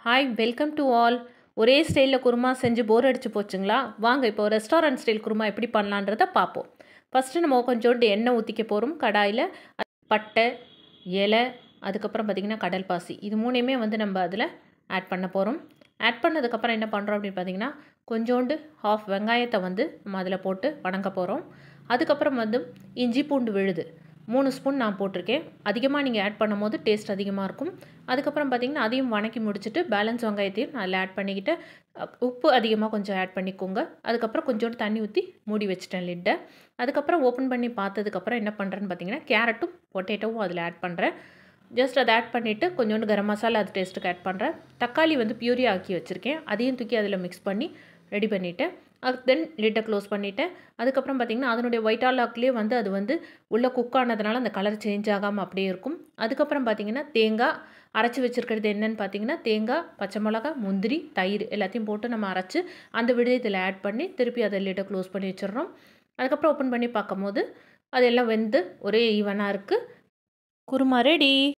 Hi welcome to all. ஒரே ஸ்டைலில் குருமா செஞ்சு போர் அடிச்சு போச்சுங்களா? வாங்க இப்போ ரெஸ்டாரண்ட் ஸ்டைல் குருமா எப்படி பண்ணலான்றதை பார்ப்போம். ஃபஸ்ட்டு நம்ம கொஞ்சோண்டு எண்ணெய் ஊற்றிக்க போகிறோம் கடாயில். பட்டை, இலை, அதுக்கப்புறம் பார்த்திங்கன்னா கடல் பாசி, இது மூணையுமே நம்ம அதில் ஆட் பண்ண போகிறோம். ஆட் பண்ணதுக்கப்புறம் என்ன பண்ணுறோம் அப்படின்னு பார்த்திங்கன்னா, கொஞ்சோண்டு ஹாஃப் வெங்காயத்தை நம்ம அதில் போட்டு வணங்க போகிறோம். அதுக்கப்புறம் இஞ்சி பூண்டு விழுது 3 ஸ்பூன் நான் போட்டிருக்கேன். அதிகமாக நீங்கள் ஆட் பண்ணும் போது டேஸ்ட் அதிகமாக இருக்கும். அதுக்கப்புறம் பார்த்திங்கன்னா அதையும் வணக்கி முடிச்சுட்டு பேலன்ஸ் வெங்காயத்தையும் அதில் ஆட் பண்ணிக்கிட்டு உப்பு அதிகமாக கொஞ்சம் ஆட் பண்ணிக்கோங்க. அதுக்கப்புறம் கொஞ்சோண்டு தண்ணி ஊற்றி மூடி வச்சுட்டேன் லிட்டை. அதுக்கப்புறம் ஓப்பன் பண்ணி பார்த்ததுக்கப்புறம் என்ன பண்ணுறேன்னு பார்த்திங்கன்னா, கேரட்டும் பொட்டேட்டோவும் அதில் ஆட் பண்ணுறேன். ஜஸ்ட் அதை ஆட் பண்ணிவிட்டு கொஞ்சோண்டு கரம் மசாலா அது டேஸ்ட்டுக்கு ஆட் பண்ணுறேன். தக்காளி பியூரி ஆக்கி வச்சுருக்கேன், அதையும் தூக்கி அதில் மிக்ஸ் பண்ணி ரெடி பண்ணிவிட்டேன். தென் லிட்டை க்ளோஸ் பண்ணிவிட்டேன். அதுக்கப்புறம் பார்த்திங்கன்னா அதனுடைய ஒயிட் ஆலாக்லேயே அது உள்ளே குக் ஆனதுனால அந்த கலர் சேஞ்ச் ஆகாமல் அப்படியே இருக்கும். அதுக்கப்புறம் பார்த்திங்கன்னா தேங்காய் அரைச்சி வச்சுருக்கிறது என்னென்னு பார்த்திங்கன்னா, தேங்காய், பச்சை மிளகா, முந்திரி, தயிர் எல்லாத்தையும் போட்டு நம்ம அரைச்சி அந்த விடயத்தில் ஆட் பண்ணி திருப்பி அதை லிட்டை க்ளோஸ் பண்ணி வச்சிடுறோம். அதுக்கப்புறம் ஓப்பன் பண்ணி பார்க்கும்போது அதெல்லாம் வெந்து ஒரே ஈவனாக இருக்குது. குருமா ரெடி.